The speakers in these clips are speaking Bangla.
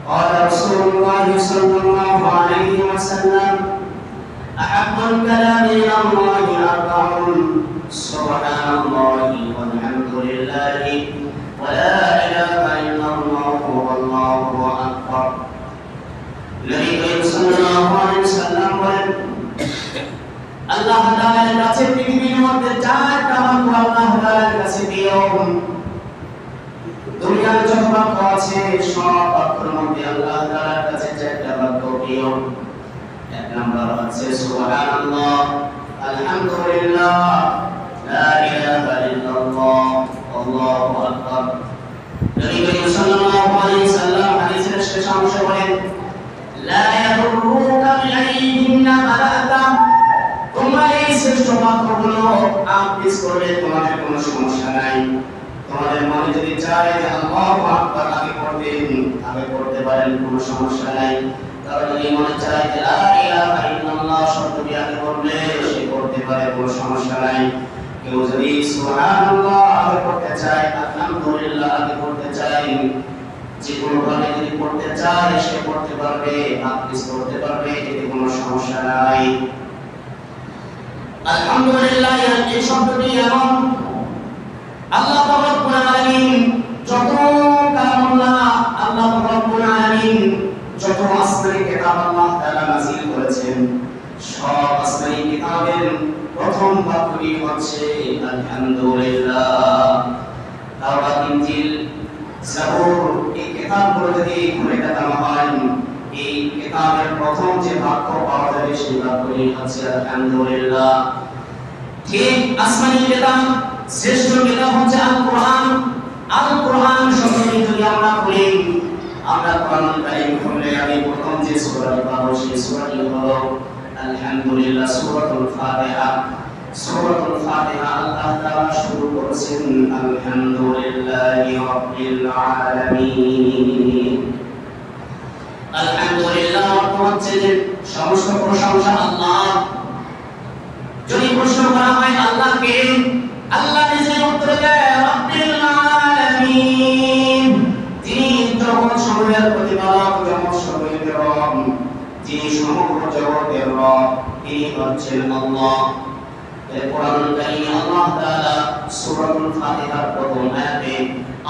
قال رسول الله صلى الله عليه وسلم أحب الكلام إلى الله أربع سبحان الله والحمد لله ولا إله إلا الله والله أكبر নবী করিম সাল্লাল্লাহু আলাইহি ওয়াসাল্লাম বলেন আল্লাহ তাআলার কাছে পৃথিবীর মধ্যে চারটা বাক্য আল্লাহ তাআলার কাছে প্রিয় দুনিয়ার যত বাক্য আছে সব বাক্যের মধ্যে আল্লাহ তাআলার কাছে চারটা বাক্য প্রিয় এক নাম্বার হচ্ছে সুবহানাল্লাহ আলহামদুলিল্লাহ লা ইলাহা ইল্লাল্লাহ আল্লাহু আকবার নবী করিম সাল্লাল্লাহু আলাইহি ওয়াসাল্লাম হাদিসের শেষ অংশে বলেন লা ইয়াদুরুকা বিআইহিন্না বালাতা তোমরা এই শ্রেষ্ঠ বাক্যগুলো আপিস করলে তোমাদের কোনো সমস্যা নাই তোমাদের মনে যদি চায় যে আল্লাহু আকবার আগে পড়তে পারেন কোনো সমস্যা নাই কারণ যদি মনে চায় যে লা ইলাহা ইল্লাল্লাহ শব্দটি আগে পড়লে সে পড়তে পারে কোনো সমস্যা নাই কেউ যদি সুবহানাল্লাহ আগে পড়তে চায় আলহামদুলিল্লাহ আগে পড়তে চায় যে কোনো ভাবে যদি পড়তে চায় সে পড়তে পারবে আপিস করতে পারবে এতে কোনো সমস্যা নাই আলহামদুলিল্লাহ এই শব্দটি এমন আল্লাহ রাব্বুল আলামিন যত কালামুল্লাহ আল্লাহ রাব্বুল আলামিন যত আসমানি কিতাব আল্লাহ তাআলা নাযিল করেছেন সব আসমানি কিতাবের প্রথম বাক্যটি হচ্ছে আলহামদুলিল্লাহ তাওরাত ইনজিল যাবুর এই কিতাবগুলো যদি ঘুরে দেখানো হয় এই কিতাবের প্রথম যে বাক্য পাওয়া যাবে সেই বাক্যটি হচ্ছে আলহামদুলিল্লাহ ঠিক আসমানি কিতাব শ্রেষ্ঠ কিতাব হচ্ছে আল কোরআন শব্দটি যদি আমরা পড়ি আমরা কোরআনুল কারীম খুললে আমি প্রথম যে সূরাটি পাবো সেই সূরাটি হলো আলহামদুলিল্লাহ সূরাতুল ফাতিহা আল্লাহ তাআলা শুরু করেছেন আলহামদুলিল্লাহি রাব্বিল আলামিন আলহামদুলিল্লাহ হচ্ছে যে সমস্ত প্রশংসা আল্লাহ যদি প্রশ্ন করা হয় আল্লাহকে আল্লাহ নিজে উত্তর দেয় রাব্বিল আলামিন যিনি জগৎ সমূহের প্রতিপালক জগৎ সমূহের রব যিনি সমগ্র জগতের রব তিনি হচ্ছেন আল্লাহ এই কোরআনুল কারীমে আল্লাহ তাআলা সূরাতুল ফাতিহার প্রথম আয়াতে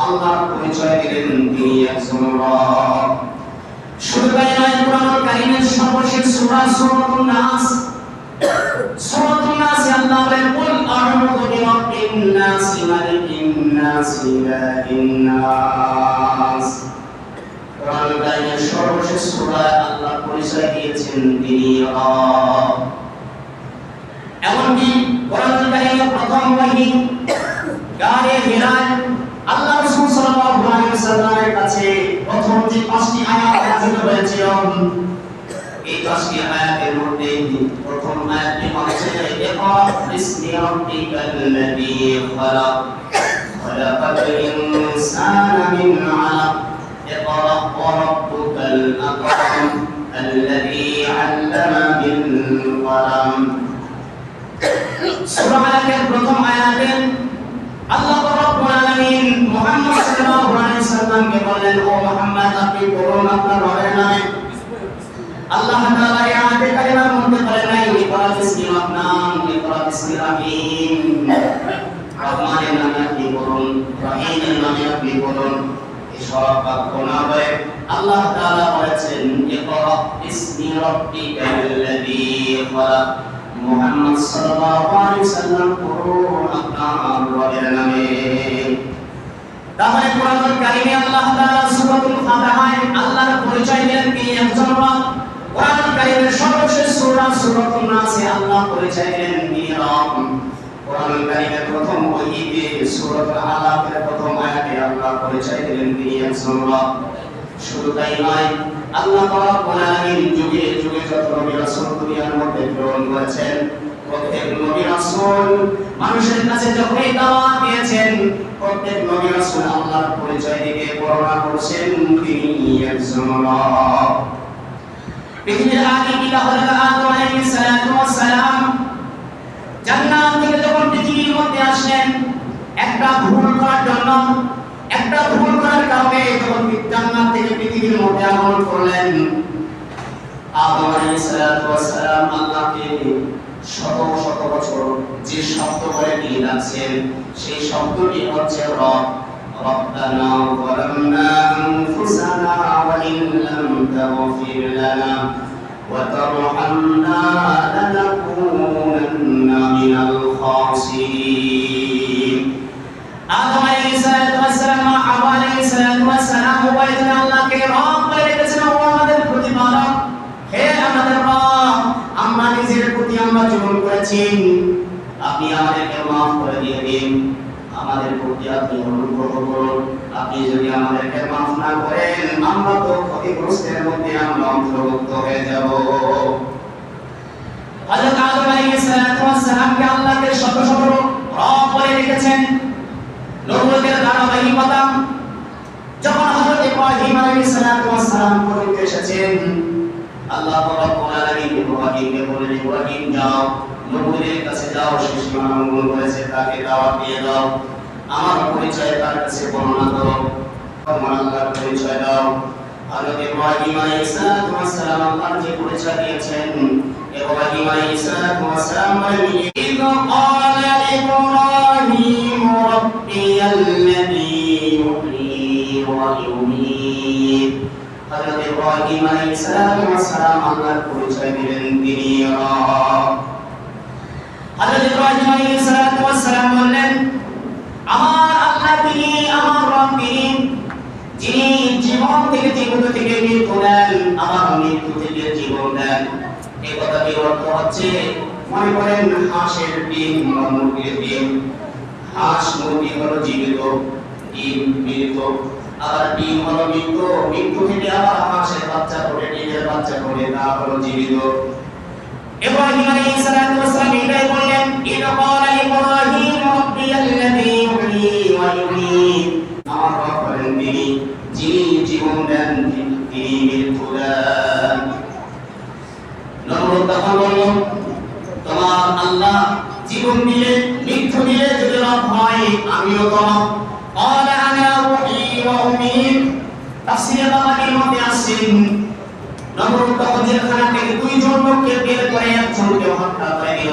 আল্লাহর পরিচয় দিলেন তিনি একজন রব শুধু তাই নয় কোরআনুল কারীমের সর্বশেষ সূরা সূরাতুন নাস আল্লাহ বলেন কুল আ'উযু বিরাব্বিন নাস মালিকিন নাস ইলাহিন নাস কোরআনুল কারীমের সর্বশেষ সূরায় আল্লাহ পরিচয় দিয়েছেন তিনি রব এমনকি কোরআনুল কারীমের প্রথম ওহী গারে হিরায় আল্লাহ রাসূল সাল্লাল্লাহু আলাইহি ওয়াসাল্লামের কাছে প্রথম যে 5টি আয়াত নাযিল হয়েছিল এই 10টি আয়াতের মধ্যে প্রথম আয়াতটি হচ্ছে ইকরা বিসমি রাব্বিকাল্লাযী খালাক খালাকাল ইনসানা মিন আলাক ইকরা ওয়া রাব্বুকাল আকরাম আল্লাযী আল্লামা বিল কলম সূরা আলাকের প্রথম আয়াতে আল্লাহ রাব্বুল আলামিন মুহাম্মদ সাল্লাল্লাহু আলাইহি ওয়াসাল্লামকে বললেন ও মুহাম্মদ আপনি পড়ুন আপনার রবের নামে আল্লাহ তাআলা এই আয়াতে কারিমার মধ্যে বলেন ইকরা বিসমি রাহিম রহমানের নামে আপনি পড়ুন রহিমের নামে আপনি পড়ুন এই সব বাক্য না বলে আল্লাহ তাআলা বলেছেন ইকরা বিসমি রাব্বিকাল্লাযী খালাক মুহাম্মদ সাল্লাল্লাহু আলাইহি ওয়াসাল্লাম পড়ুন আপনার রবের নামে তাহলে কোরআনুল কারীমে আল্লাহ তাআলা সূরাতুল ফাতিহায় আল্লাহর পরিচয় দিলেন তিনি একজন রব কোরআনুল কারীমের সর্বশেষ সূরা সূরাতুন নাসে আল্লাহ পরিচয় দিলেন তিনি রব কোরআনুল কারীমের প্রথম ওহীতে সূরাতুল আলাকের প্রথম আয়াতে আল্লাহ পরিচয় দিলেন তিনি একজন রব শুধু তাই নয় আল্লাহ রাব্বুল আলামিন যুগে যুগে যত নবী রাসূল দুনিয়ার মধ্যে প্রেরণ করেছেন প্রত্যেক নবী রাসূল মানুষের কাছে যখনই দাওয়াত দিয়েছেন প্রত্যেক নবী রাসূল আল্লাহর পরিচয় দিয়ে বর্ণনা করেছেন তিনি একজন রব পৃথিবীর আদি পিতা হযরত আদম আলাইহিস সালাতু ওয়াস সালাম জান্নাত থেকে যখন পৃথিবীর মধ্যে আসলেন একটা ভুল করার কারণে যখন জান্নাত থেকে পৃথিবীর মধ্যে আগমন করলেন। আদম আলাইহিস সালাতু ওয়াস সালাম আল্লাহকে শত শত বছর যে শব্দ করে নিয়ে যাচ্ছেন, সেই শব্দটি হচ্ছে রব। রব্বানা যালামনা আনফুসানা ওয়া ইন লাম তাগফির লানা ওয়া তারহামনা লানাকুনান্না মিনাল খাসিরিন। আদম আলাইহিস সালাতু ওয়াস সালাম, হাওয়া আলাইহিস সালাতু ওয়াস সালাম উভয়জন আল্লাহকে রব বলে রেখেছেন, ও আমাদের প্রতিপালক, হে আমাদের রব, আমরা নিজের প্রতি আমরা জুলুম করেছি, আপনি আমাদেরকে মাফ করে দিয়ে দিন, আমাদের প্রতি আপনি অনুগ্রহ করুন। আপনি যদি আমাদেরকে মাফ না করেন, আমরা তো ক্ষতিগ্রস্তের মধ্যে আমরা অন্তর্ভুক্ত হয়ে যাব। হযরত আদম আলাইহিস সালাতু ওয়াস সালামকে আল্লাহকে শত শত রব বলে রেখেছেন। নবুয়তের ধারাবাহিকতা যখন হযরত ইব্রাহিম আলাইহিস সালাতু ওয়াস সালাম পর্যন্ত এসেছেন, আল্লাহ রাব্বুল আলামিন ইব্রাহিমকে বলেন, ইব্রাহিম যাও, নবীর কাছে যাও, সে সীমানা লঙ্ঘন করেছে, তাকে দাওয়াত দিয়ে দাও, আমার পরিচয় তার কাছে বর্ণনা করো, আমার আল্লাহর পরিচয় দাও। হযরত ইব্রাহিম আলাইহিস সালাতু ওয়াস সালাম আল্লাহর যে পরিচয় দিয়েছেন, ইব্রাহিম আলাইহিস সালাতু ওয়াস সালাম বলেন, ইয ক্বালা ইব্রাহিম রাব্বিয়াল্লাযী ইউহয়ী ওয়া ইউমীত। হযরত ইব্রাহিম আলাইহিস সালাতু ওয়াস সালাম আল্লাহর পরিচয় দিলেন, তিনি রব। হযরত ইব্রাহিম আলাইহিস সালাতু ওয়াস সালাম বললেন, আমার আল্লাহ তিনি, আমার রব তিনি, যিনি জীবন থেকে জীবন থেকে মৃত্যু দেন, আমার মৃত্যু থেকে জীবন দেন। এই কথাটির অর্থ হচ্ছে, মনে করেন হাঁসের ডিম বা মুরগির ডিম, হাঁস মুরগি হলো জীবিত, ডিম মৃত, আবার ডিম হলো মৃত, মৃত্যু থেকে আবার হাঁসের বাচ্চা করে, ডিমের বাচ্চা করে, তা হলো জীবিত। ইব্রাহিম আলাইহিস সালাতু ওয়াস সালাম এটাই বললেন, ইয ক্বালা ইব্রাহিম রাব্বিয়াল্লাযী ইউহয়ী ওয়া ইউমীত। আমার রব হলেন তিনি, যিনি জীবন দেন, তিনি মৃত্যু দেন। নবুয়ত তখন বলল, তোমার আল্লাহ জীবন দিলে, মৃত্যু দিলে যদি রব হয়, আমিও তো রব। ক্বালা আনা উহয়ী ওয়া উমীত। তাফসীরে বাগানির মধ্যে আসছেন, নবুয়ত তখন জেলখানা থেকে দুইজন লোককে বের করে একজনকে হত্যা করে দিল,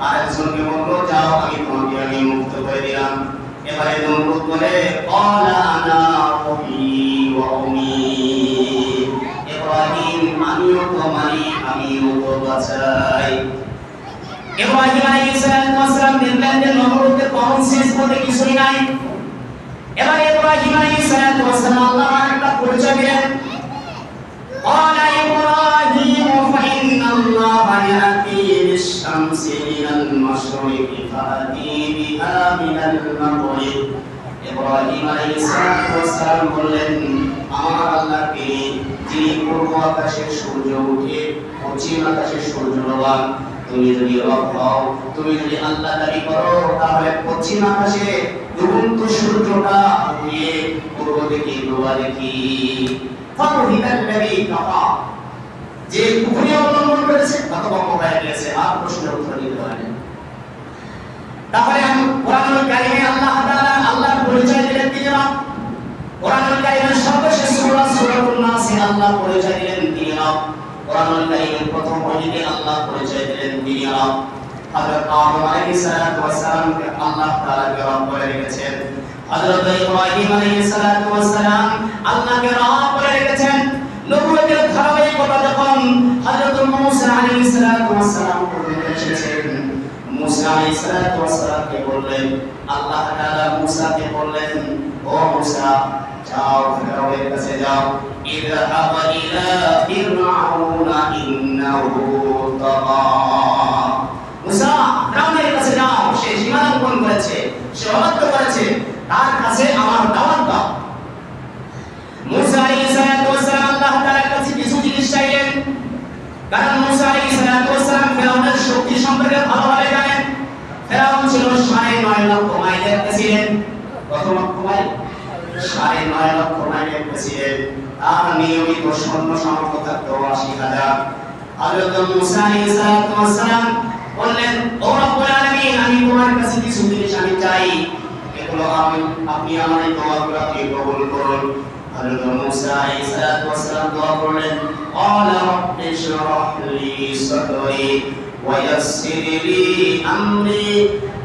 আর একজনকে বলল, যাও, আমি মুক্ত করে দিলাম। এবারে নবুয়ত বলে, ক্বালা আনা উহয়ী ওয়া উমীত। ইব্রাহিম, আমিও তো মারি, আমিও তো বাঁচাই। ইব্রাহিম আলাইহিস সালাতু ওয়াস সালাম দেখলেন যে নবুয়তের কমন সেন্স বলতে কিছুই নাই। এবার ইব্রাহিম আলাইহিস সালাতু ওয়াস সালাম আল্লাহর একটা পরিচয় দিলেন, قال إبراهيم فإن الله يأتي بالشمس من المشرق فأتي بها من المغرب। ইব্রাহিম আলাইহিস সালাতু ওয়াস সালাম বললেন, আমার আল্লাহ তিনি, যিনি পূর্ব আকাশে সূর্য উঠে পশ্চিম আকাশে সূর্য ডোবান। তুমি যদি রব হও, তুমি যদি আল্লাহ দাবি করো, তাহলে পশ্চিম আকাশে ডুবন্ত সূর্যটা উঠিয়ে পূর্ব দিকে ডোবা দেখি। যে পুকুরি অবলম্বন করেছে, হতভম্ব হয়ে গেছে, আর প্রশ্নের উত্তর দিতে পারে। তাহলে আমি কোরআনুল কারীমে আল্লাহ তাআলা আল্লাহর পরিচয় দিলেন তিনি রব। কোরআনুল কারীমের সর্বশেষ সূরা সূরাতুন নাসে আল্লাহ পরিচয় দিলেন তিনি রব। কোরআনুল কারীমের প্রথম পরিচয়ে আল্লাহ পরিচয় দিলেন তিনি রব। হযরত আদম আলাইহিস সালাতু ওয়াস সালামকে আল্লাহ তাআলা রব বলে রেখেছেন। হযরত ইব্রাহিম আলাইহিস সালাতু ওয়াস সালাম আল্লাহকে রব বলে রেখেছেন। নবুয়তের ধারাবাহিকতা যখন হযরত মূসা আলাইহিস সালাতু ওয়াস সালাম পর্যন্ত এসেছেন, মূসা আলাইহিস সালাতু ওয়াস সালামকে বললেন, আল্লাহ তাআলা মূসাকে বললেন, ও মূসা, যাও, ফিরআউনের কাছে যাও, ইযহাব ইলা ফিরআউনা ইন্নাহু তাগা। মূসা, ফিরআউনের কাছে যাও, সে সীমা লঙ্ঘন করেছে, সে অবাধ্য করেছে, তার কাছে আমার দাওয়াত দাও। মূসা আলাইহিস সালাতু ওয়াস সালাম আল্লাহ তাআলার কাছে কিছু জিনিস চাইলেন, কারণ মূসা আলাইহিস সালাতু ওয়াস সালাম ফিরআউনের শক্তি সম্পর্কে ভালোভাবে জানেন। ফিরআউন ছিল 9.5 লক্ষ মাইলের প্রেসিডেন্ট। কত লক্ষ মাইল? 9.5 লক্ষ মাইলের প্রেসিডেন্ট। তার নিয়মিত সৈন্য সামর্থ্য থাকতো 80,000। হযরত মূসা আলাইহিস সালাতু ওয়াস সালাম বললেন, ও রব্বুল আলামিন, আমি তোমার কাছে কিছু জিনিস আমি চাই, এগুলো আপনি আমার এই দোয়াগুলো আপনি কবুল করুন। হযরত মূসা আলাইহিস সালাতু ওয়াস সালাম দোয়া করলেন, ক্বালা রাব্বি ইশরাহ লি সাদরি ওয়া ইয়াসসির লি আমরি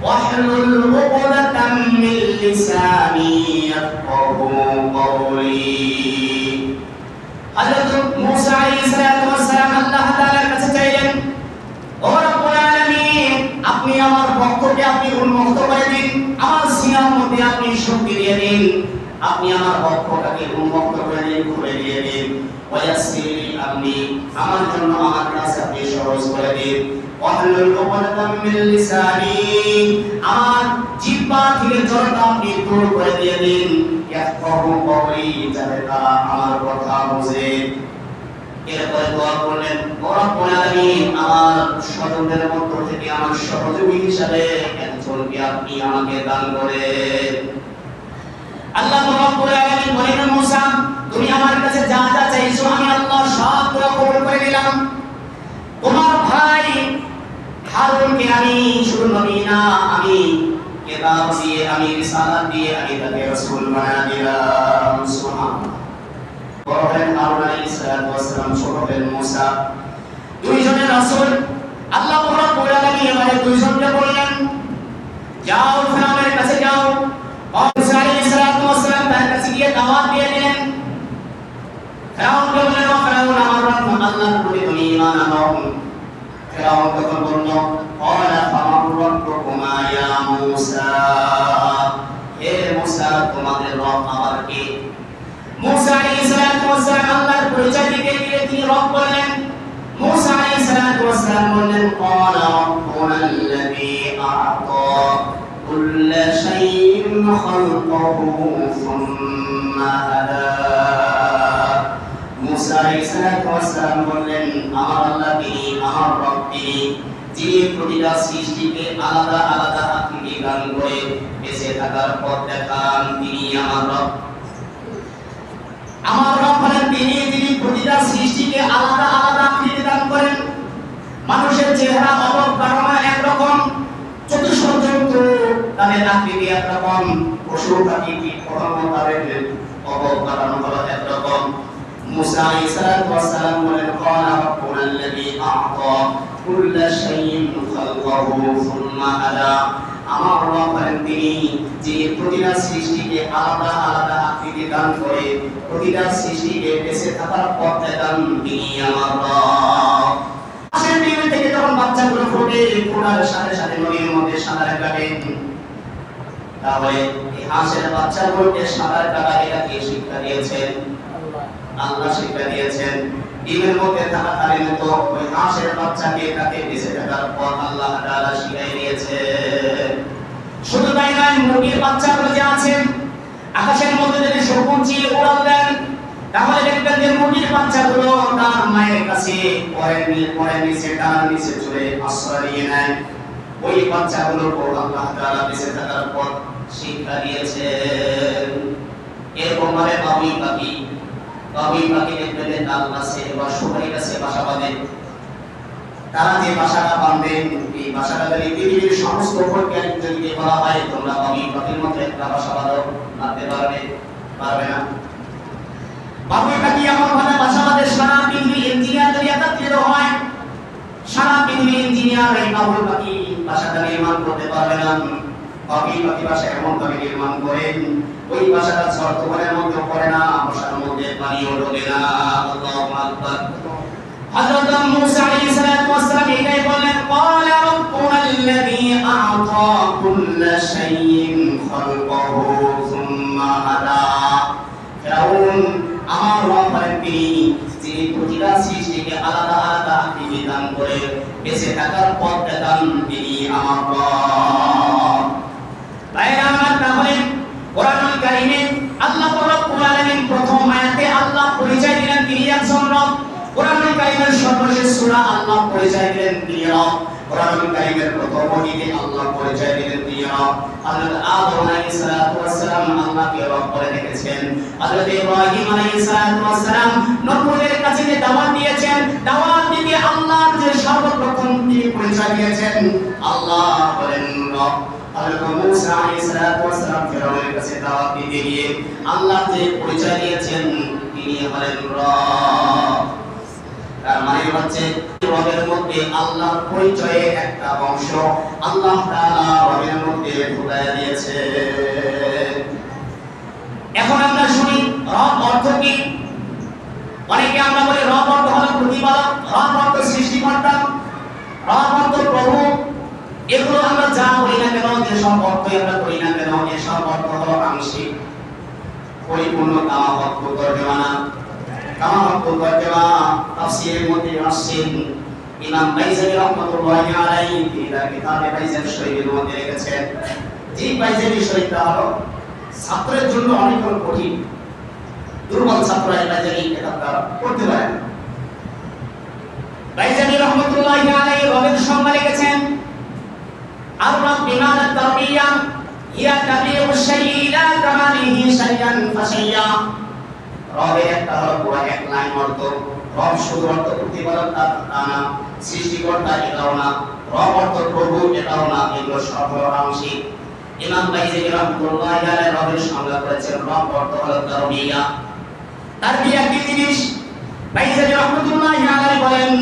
ওয়াহলুল উকদাতাম মিন লিসানি ইয়াফকাহু কওলি। হযরত মূসা আলাইহিস সালাতু ওয়াস সালাম আল্লাহ তাআলার কাছে চাইলেন, ও রব্বুল আলামিন, আপনি আমার বক্ষকে আপনি উন্মুক্ত করে দিন, আমার সিনার মধ্যে আপনি শক্তি দিয়ে দিন, আপনি আমার বক্ষটাকে উন্মুক্ত করে দিন, খুলে দিয়ে দিন। ওয়ায়াসসির লি আমরি, আমার জন্য আমার কাজ আপনি সহজ করে দিন। ওয়াহলুল উকদাতাম মিন লিসানি, আমার জিহ্বা থেকে জড়তা আপনি দূর করে দিয়ে দিন। ইয়াফকাহু কওলি, যাতে তারা আমার কথা বোঝে। এরপরে দোয়া করলেন, ও রব্বুল আলামিন, আমার স্বজনদের মধ্য থেকে আমার সহযোগী হিসাবে একজনকে আপনি আমাকে দান করেন। আল্লাহ রাব্বুল আলামিন বলেন, মূসা, তুমি আমার কাছে যা যা চাইছো আমি আল্লাহ সব দোয়া কবুল করে নিলাম। তোমার ভাই হারুনকে আমি শুধু নবী না, আমি কিতাব দিয়ে, আমি রিসালাত দিয়ে আমি তাকে রাসূল বানায়া দিলাম। সুবহানাল্লাহ। বড় হলেন হারুন আলাইহিস সালাতু ওয়াস সালাম, ছোট হলেন মূসা। দুইজনের রাসূল। আল্লাহ রাব্বুল আলামিন এবারে দুইজনকে বললেন, যাও ফিরআউনের কাছে যাও। মূসা আলাইহিস সালাতু ওয়াস সালাম তার কাছে গিয়ে দাওয়াত দিয়ে দিলেন। ফিরআউনকে বললেন, ও ফিরআউন, আমার রব আল্লাহর প্রতি তুমি ঈমান আনো। ফিরআউন তখন বলল, ক্বালা ফামান রাব্বুকুমা ইয়া মূসা, হে মূসা, তোমাদের রব আমার কে? মূসা আলাইহিস সালাতু ওয়াস সালাম আল্লাহর পরিচয় দিতে গিয়ে তিনি রব বললেন। মূসা আলাইহিস সালাতু ওয়াস সালাম বললেন, ক্বালা রাব্বুনাল্লাযী আ'তা কুল্লা শাইইন খালকাহু সুম্মা হাদা। মূসা আলাইহিস সালাতু ওয়াস সালাম বললেন, আমার আল্লাহ তিনি, আমার রব তিনি, যিনি প্রতিটা সৃষ্টিকে আলাদা আলাদা আকৃতি দান করে বেঁচে থাকার পথ দেখান, তিনি আমার রব। আমার রব হলেন তিনি, যিনি প্রতিটা সৃষ্টিকে আলাদা আলাদা আকৃতি দান করেন। মানুষের চেহারা অবকাঠামো একরকম, চতুষ্পদ জন্তু তাদের আকৃতি একরকম, পশু পাখি কীটপতঙ্গ তাদের অবকাঠামো হলো একরকম। মূসা আলাইহিস সালাতু ওয়াস সালাম বলেন, ক্বালা রাব্বুনাল্লাযী আ'তা কুল্লা শাইইন খালকাহু সুম্মা হাদা, আমার রব হলেন তিনি, যিনি প্রতিটা সৃষ্টিকে আলাদা আলাদা আকৃতি দান করে প্রতিটা সৃষ্টিকে বেঁচে থাকার পথ দেখান, তিনি আমার রব। হাঁসের ডিম থেকে যখন বাচ্চাগুলো ফোটে, ফোটার সাথে সাথে নদীর মধ্যে সাঁতার কাটে, তাহলে এই হাঁসের বাচ্চাগুলোকে সাঁতার কাটা এটা কে শিক্ষা দিয়েছেন? আল্লাহ শিক্ষা দিয়েছেন। ডিমের মধ্যে থাকাকালীন মতো ওই হাঁসের বাচ্চাকে তাকে বেঁচে থাকার পথ আল্লাহ তাআলা শিখিয়ে দিয়েছেন। শুধু তাই নয়, মুরগির বাচ্চাগুলো যে আছে, আকাশের মধ্যে যদি শকুন চিল উড়াল দেন, তাহলে দেখবেন যে মুরগির বাচ্চাগুলো তার মায়ের কাছে পরের নিচে ডানার নিচে চলে আশ্রয় নিয়ে নেয়। ওই বাচ্চাগুলোকে আল্লাহ তাআলা বেঁচে থাকার পথ শিক্ষা দিয়েছেন। এরকম ভাবে বাবুই পাখি দেখবেন তাল গাছে বা সুপারি গাছে বাসা বাঁধে। তারা যে বাসাটা বাঁধেন, এই বাসাটা যদি পৃথিবীর সমস্ত বৈজ্ঞানিকদেরকে বলা হয় তোমরা বাবুই পাখির মতো একটা বাসা বাঁধো, বাঁধতে পারবে না। বাবুই পাখি এমন ভাবে বাসা বাঁধে, সারা পৃথিবীর ইঞ্জিনিয়ার যদি একত্রিত হয়, সারা পৃথিবীর ইঞ্জিনিয়ার এই বাবুই পাখি বাসাটা নির্মাণ করতে পারবে না। বাবুই পাখি বাসা এমন ভাবে নির্মাণ করেন, ওই বাসাটা ঝড় তুফানের মধ্যে পড়ে না, বাসার মধ্যে পানিও ঢোকে না। আল্লাহু আকবার। হযরত মূসা আলাইহিস সালাতু ওয়াস সালাম এটাই বললেন, ক্বালা রাব্বুনাল্লাযী আ'তা কুল্লা শাইইন খালকাহু সুম্মা হাদা। ফিরআউন, আমার রব হলেন তিনি, যিনি প্রতিটা সৃষ্টিকে আলাদা আলাদা আকৃতি দান করে বেঁচে থাকার পথ দেখান, তিনি আমার রব। তাইরা আমার তাহলে কোরআনুল কারীমে আল্লাহ রাব্বুল আলামিন প্রথম আয়াতে আল্লাহ পরিচয় দিলেন তিনি একজন রব। কোরআনুল কারীমের সর্বশেষ সূরা আল্লাহ পরিচয় দিলেন তিনি রব। কোরআনুল কারীমের প্রথম বহিতে আল্লাহ পরিচয় দিলেন তিনি রব। হযরত আদম আলাইহিস সালাতু ওয়াস সালাম আল্লাহকে রব করে রেখেছেন। হযরত ইব্রাহিম আলাইহিস সালাতু ওয়াস সালাম নবুয়তের কাছে যে দাওয়াত দিয়েছেন, দাওয়াত দিয়ে আল্লাহর যে সর্বপ্রথম তিনি পরিচয় দিয়েছেন, আল্লাহ বলেন রব। হযরত মূসা আলাইহিস সালাতু ওয়াস সালাম ফিরআউনের কাছে দাওয়াত দিতে গিয়ে আল্লাহ যে পরিচয় দিয়েছেন তিনি হলেন রব। তার মানে হচ্ছে রবের মধ্যে আল্লাহর পরিচয়ে একটা অংশ আল্লাহ তাআলা রবের মধ্যে ঢুকায় দিয়েছে। এখন আমরা শুনি রব অর্থ কি? অনেকে আমরা বলি রব অর্থ হলো প্রতিপালক, রব অর্থ সৃষ্টিকর্তা, রব অর্থ প্রভু। এগুলো আমরা যা বলি না কেন, যেসব অর্থই আমরা করি না কেন, এসব অর্থ হলো আংশিক। পরিপূর্ণ কামাহত তর্জমা তাফসীরের মধ্যে আসছেন ইমাম বাইজালি রাহমাতুল্লাহি আলাইহি তিনি তার কিতাবে বাইজালি শরীফের মধ্যে লিখেছেন। যে বাইজালি শরীফটা হলো ছাত্রের জন্য অনেক কঠিন, দুর্বল ছাত্ররা এই বাইজালি কিতাবটা পড়তে পারে না। বাইজালি রাহমাতুল্লাহি আলাইহি রবের সংজ্ঞা লিখেছেন আর-রব বিমানা তারবিয়া হিয়া তাবিউ শাইই ইলা কামালিহি শাইয়ান ফাশাইয়া। রবের একটা হলো পুরো এক লাইন অর্থ। রব শুধু অর্থ প্রতিপালক তা না, সৃষ্টিকর্তা এটাও না, রব অর্থ প্রভু এটাও না, এগুলো সব হলো আংশিক। ইমাম বাইজালি রাহমাতুল্লাহি আলাইহি রবের সংজ্ঞা করেছেন রব অর্থ হলো তারবিয়া। তারবিয়া কি জিনিস? বাইজালি রাহমাতুল্লাহি আলাইহি বলেন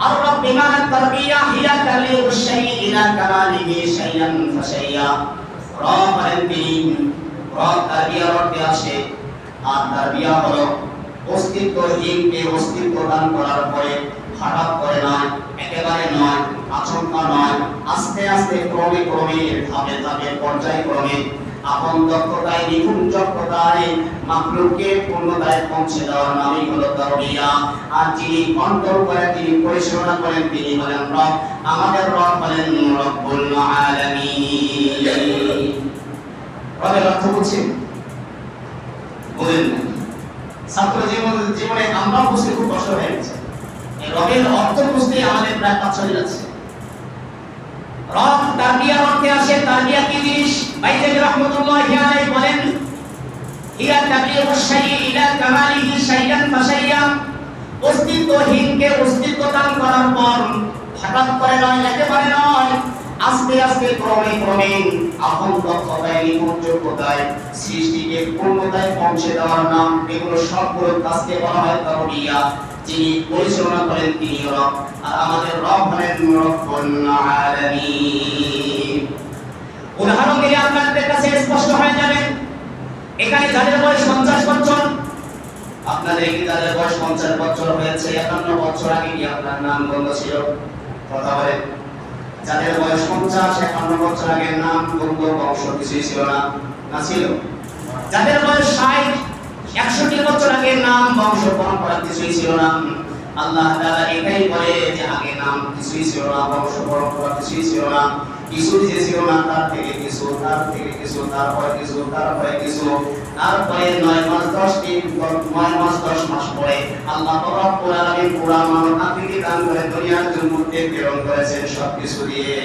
আর-রব বিমানা তারবিয়া হিয়া তাবিউ শাইই ইলা কামালিহি শাইয়ান ফাশাইয়া। রব হলেন তিনি, রব তারবিয়ার অর্থে আসে। আর তারবিয়া হলো অস্তিত্বহীনকে অস্তিত্ব দান করার পরে হঠাৎ করে নয়, একেবারে নয়, আচমকা নয়, আস্তে আস্তে ক্রমে ক্রমে ধাপে ধাপে পর্যায়ক্রমে আপন দক্ষতায় নিপুণ দক্ষতায় মাখলুককে পূর্ণতায় পৌঁছে দেওয়ার নামই হলো তারবিয়া। আর যিনি কন্ট্রোল করেন, তিনি পরিচালনা করেন, তিনি হলেন রব। আমাদের রব হলেন রব্বুল আলামিন। রবের অর্থ বুঝছেন? বলেন না। ছাত্র জীবনে আমরা বুঝতে খুব কষ্ট হয়ে গেছে। এই রবের অর্থ বুঝতে আমাদের প্রায় 5-6 দিন আছে। রব তারবিয়ার অর্থে আসে। তারবিয়া কি জিনিস? বাইজালি রাহমাতুল্লাহি আলাইহি বলেন হিয়া তাবিউ শাইই ইলা কামালিহি শাইয়ান ফাশাইয়া। অস্তিত্বহীনকে অস্তিত্ব দান করার পর হঠাৎ করে নয়, একেবারে নয়, আস্তে আস্তে ক্রমে ক্রমে আপন দক্ষতায় নিপুণ যোগ্যতায় সৃষ্টিকে পূর্ণতায় পৌঁছে দেওয়ার নাম। এগুলো সবগুলো কাজকে বলা হয় তারবিয়া। যিনি পরিচালনা করেন তিনি রব। আর আমাদের রব হলেন রব্বুল আলামিন। উদাহরণ দিলে আপনাদের কাছে স্পষ্ট হয়ে যাবে। এখানে যাদের বয়স 50 বছর, আপনাদের কি যাদের বয়স 50 বছর হয়েছে, 51 বছর আগে কি আপনার নাম গন্ধ ছিল? কথা বলেন। যাদের বয়স 50-51 বছর আগে নাম গন্ধ বংশ কিছুই ছিল না, না ছিল? যাদের বয়স 60-61 বছর আগে নাম বংশ পরম্পরা কিছুই ছিল না। আল্লাহ তাআলা এটাই বলে যে আগে নাম কিছুই ছিল না, বংশ পরম্পরা কিছুই ছিল না, কিছু যে ছিল না তার থেকে কিছু, তার থেকে কিছু, তারপরে কিছু, তারপরে কিছু, তারপরে 9 মাস 10 দিন, 9 মাস 10 মাস পরে আল্লাহ রব্বুল আলামিন পুরা মানব আকৃতি দান করে দুনিয়ার জন্য প্রেরণ করেছেন সবকিছু দিয়ে।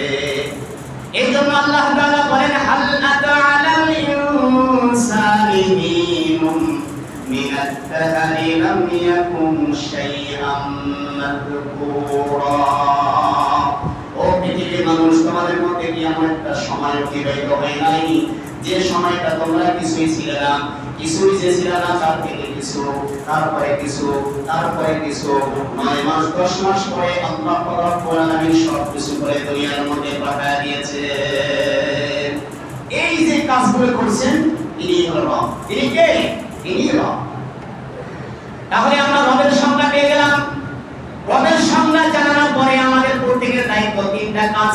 এই জন্য আল্লাহ তাআলা বলেন হাল আতা আলাল ইনসানি হিনুম মিনাত তাহরি লাম ইয়াকুন শাইআম মাযকুরা। ও পৃথিবীর মানুষ, তোমাদের মধ্যে কি এমন একটা সময় অতিবাহিত হয় নাই যে সময়টা তোমরা কিছুই ছিলে না, কিছুই যে ছিলে না তার থেকে কিছু, তারপরে কিছু, তারপরে কিছু, 9 মাস 10 মাস পরে আল্লাহ রব্বুল আলামিন সব কিছু করে দুনিয়ার মধ্যে পাঠিয়ে দিয়েছে। এই যে কাজগুলো করছেন তিনি হলো রব। তিনি কে? তিনি রব। তাহলে আমরা রবের সংজ্ঞা পেয়ে গেলাম। রবের সংজ্ঞা জানানোর পরে আমাদের প্রত্যেকের দায়িত্ব 3টা কাজ।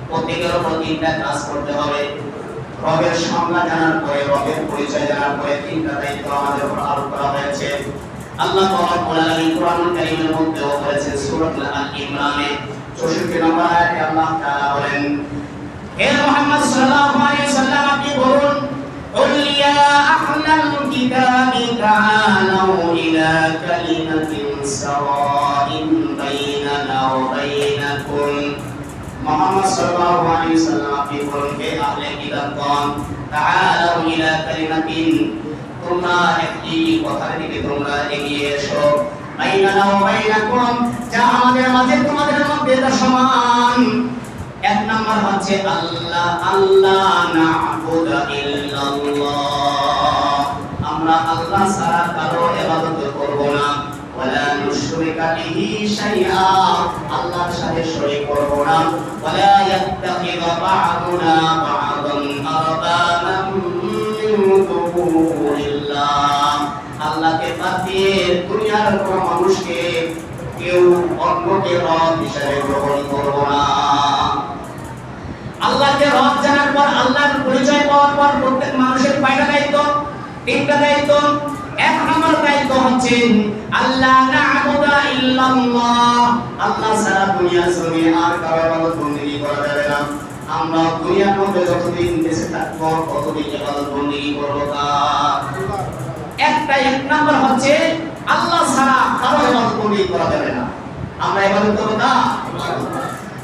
প্রত্যেকের উপর 3টা কাজ করতে হবে। রবের সংজ্ঞা জানার পরে, রবের পরিচয় জানার পরে 3টা দায়িত্ব আমাদের উপর আরোপ করা হয়েছে। আল্লাহ রাব্বুল আলামিন কোরআনুল কারীমের মধ্যে বলেছেন সূরা আল ইমরানে 64 নম্বর আয়াতে আল্লাহ তাআলা বলেন, হে মুহাম্মদ সাল্লাল্লাহু আলাইহি সাল্লাম আপনি বলুন قل يا أهل الكتاب تعالوا إلى كلمة سواء بيننا وبينكم। মুহাম্মদ সাল্লাল্লাহু আলাইহি সাল্লাম আপনি বলুন হে আহলে কিতাবগণ تعالوا إلى كلمة, তোমরা একটি কথার দিকে তোমরা এগিয়ে এসো, বাইনানা ওয়া বাইনাকুম, যা আমাদের মাঝে তোমাদের মধ্যে সমান। এক নাম্বার হচ্ছে আল্লাহ আল্লাহ না'বুদু ইল্লাল্লাহ, আমরা আল্লাহ ছাড়া কারো ইবাদত করব না। ওয়ালা নুশরিকা বিহি শাইআ, আল্লাহর সাথে শরীক করব না। ওয়ালা ইয়াত্তাখিযু বা'দুনা বা'দান আরবাবান মিন দুনিল্লাহ, আল্লাহকে বাদ দিয়ে দুনিয়ার কোন মানুষকে কেউ অন্যকে রব হিসেবে গ্রহণ করব না। আল্লাহকে রব জানার পর, আল্লাহর পরিচয় পাওয়ার পর প্রত্যেক মানুষের কয়টা দায়িত্ব? তিনটা দায়িত্ব। এক নম্বর দায়িত্ব হচ্ছে আল্লাহ না'বুদু ইল্লাল্লাহ, আল্লাহ ছাড়া দুনিয়ার জমিনে আর কারো ইবাদত বন্দেগী করা যাবে না। আমরা দুনিয়ার মধ্যে যতদিন বেঁচে থাকবো ততদিন ইবাদত বন্দেগী করব কার? এক নম্বর হচ্ছে আল্লাহ ছাড়া কারো ইবাদত বন্দেগী করা যাবে না, আমরা ইবাদত করব কার?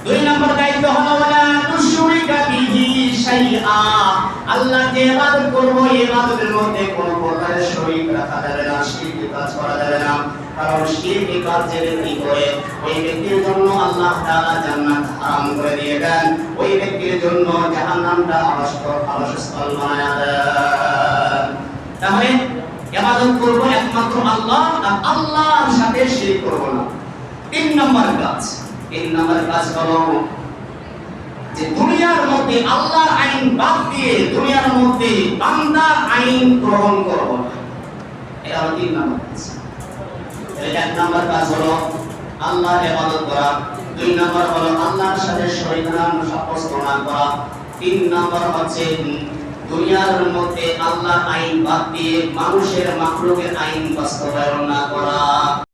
দুই নম্বর দায়িত্ব হলো ওয়ালা তুশরিকা বিহি শাইআ, আল্লাহ যে ইবাদত করব এই ইবাদতের মধ্যে কোনো প্রকারের শরীক রাখা যাবে না, শিরকি কাজ করা যাবে না। কারণ শিরকি কাজ যে ব্যক্তি করে ওই ব্যক্তির জন্য আল্লাহ তাআলা জান্নাত হারাম করে দিয়ে দেন, ওই ব্যক্তির জন্য জাহান্নামটা আবাসস্থল বানায়া দেন। তাহলে ইবাদত করব একমাত্র আল্লাহ, আর আল্লাহর সাথে শিরক করব না। তিন নম্বর কাজ হলো যে দুনিয়ার মধ্যে আল্লাহর আইন বাদ দিয়ে দুনিয়ার মধ্যে বান্দার আইন গ্রহণ করব না। এটা হলো তিন নম্বর কাজ। এক নম্বর কাজ হলো আল্লাহর ইবাদত করা, দুই নম্বর হলো আল্লাহর সাথে শরীক সাব্যস্ত না করা, তিন নম্বর হচ্ছে দুনিয়ার মধ্যে আল্লাহর আইন বাদ দিয়ে মানুষের মাখলুকের আইন বাস্তবায়ন না করা।